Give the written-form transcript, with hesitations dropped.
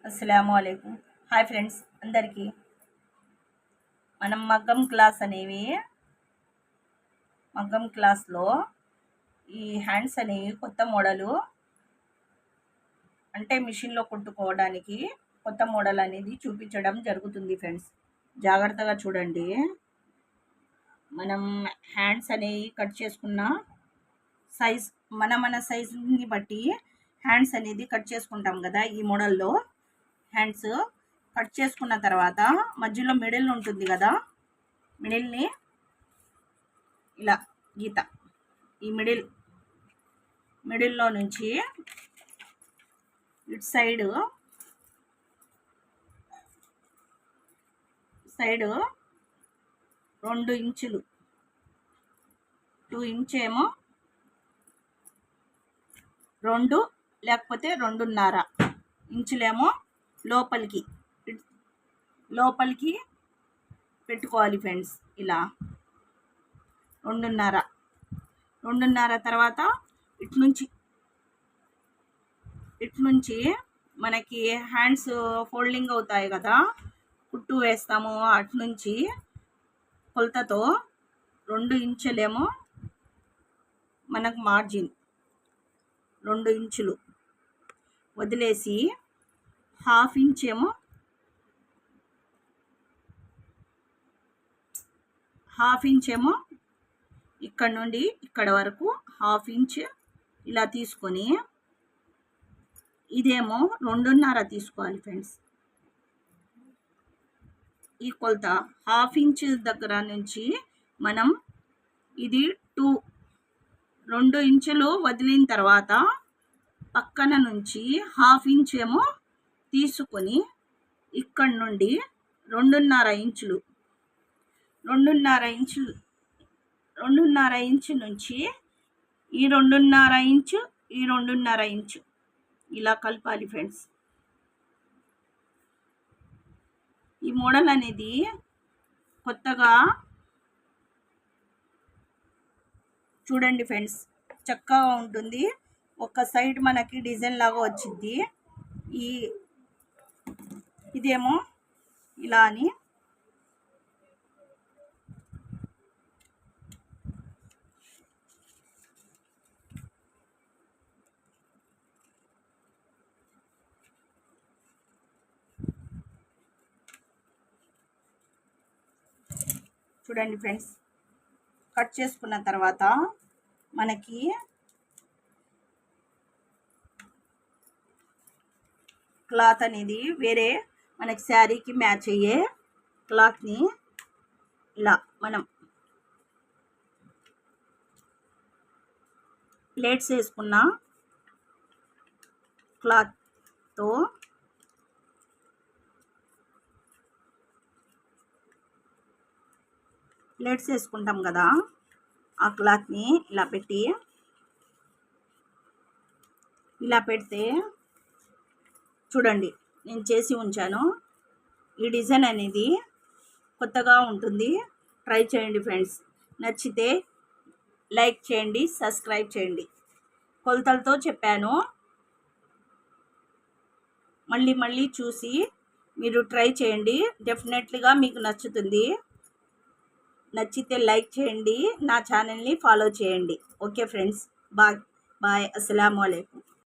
అస్సలాముఅలైకుం. Hi friends అందరికీ. మనం మగ్గం క్లాస్లో ఈ హ్యాండ్స్ అనేవి కొత్త మోడలు అంటే మిషన్లో కుట్టుకోవడానికి కొత్త మోడల్ అనేది చూపించడం జరుగుతుంది ఫ్రెండ్స్. జాగ్రత్తగా చూడండి. మనం హ్యాండ్స్ అనేవి కట్ చేసుకున్న సైజ్ మన సైజుని బట్టి హ్యాండ్స్ అనేది కట్ చేసుకుంటాం కదా. ఈ మోడల్లో హ్యాండ్స్ కట్ చేసుకున్న తర్వాత మధ్యలో మిడిల్ ఉంటుంది కదా, మిడిల్ని ఇలా గీత, ఈ మిడిల్లో నుంచి ఇటు సైడు 2 ఇంచులు 2 ఇంచ్ ఏమో 2 లేకపోతే 2.5 ఇంచులేమో లోపలికి పెట్టుకోవాలి ఫ్రెండ్స్. ఇలా 2.5 తర్వాత ఇటు నుంచి మనకి హ్యాండ్స్ ఫోల్డింగ్ అవుతాయి కదా, కుట్టు వేస్తాము. అటు నుంచి కొలతతో 2 ఇంచులేమో మనకు మార్జిన్, 2 ఇంచులు వదిలేసి హాఫ్ ఇంచ్ ఏమో ఇక్కడ నుండి ఇక్కడ వరకు హాఫ్ ఇంచ్ ఇలా తీసుకొని, ఇదేమో 2.5 తీసుకోవాలి ఫ్రెండ్స్. ఈ కొలత హాఫ్ ఇంచ్ దగ్గర నుంచి మనం ఇది 2 ఇంచులు వదిలిన తర్వాత పక్కన నుంచి హాఫ్ ఇంచ్ ఏమో తీసుకొని ఇక్కడ నుండి 2.5 ఇంచు నుంచి ఈ 2.5 ఇంచు ఇలా కలపాలి ఫ్రెండ్స్. ఈ మోడల్ అనేది కొత్తగా చూడండి ఫ్రెండ్స్, చక్కగా ఉంటుంది. ఒక సైడ్ మనకి డిజైన్ లాగా వచ్చింది. ఇదేమో ఇలా అని చూడండి ఫ్రెండ్స్. కట్ చేసుకున్న తర్వాత మనకి క్లాత్ అనేది వేరే మనకి శారీకి మ్యాచ్ అయ్యే క్లాత్ని ఇలా మనం ప్లేట్స్ వేసుకున్న క్లాత్తో ప్లేట్స్ వేసుకుంటాం కదా, ఆ క్లాత్ని ఇలా పెడితే చూడండి, నేను చేసి ఉంచాను. ఈ డిజైన్ అనేది కొత్తగా ఉంటుంది. ట్రై చేయండి ఫ్రెండ్స్. నచ్చితే లైక్ చేయండి, సబ్స్క్రైబ్ చేయండి. కొలతలతో చెప్పాను. మళ్ళీ చూసి మీరు ట్రై చేయండి. డెఫినెట్లీగా మీకు నచ్చుతుంది. నచ్చితే లైక్ చేయండి, నా ఛానల్ని ఫాలో చేయండి. Okay friends, bye. అస్సలాము అలైకుం.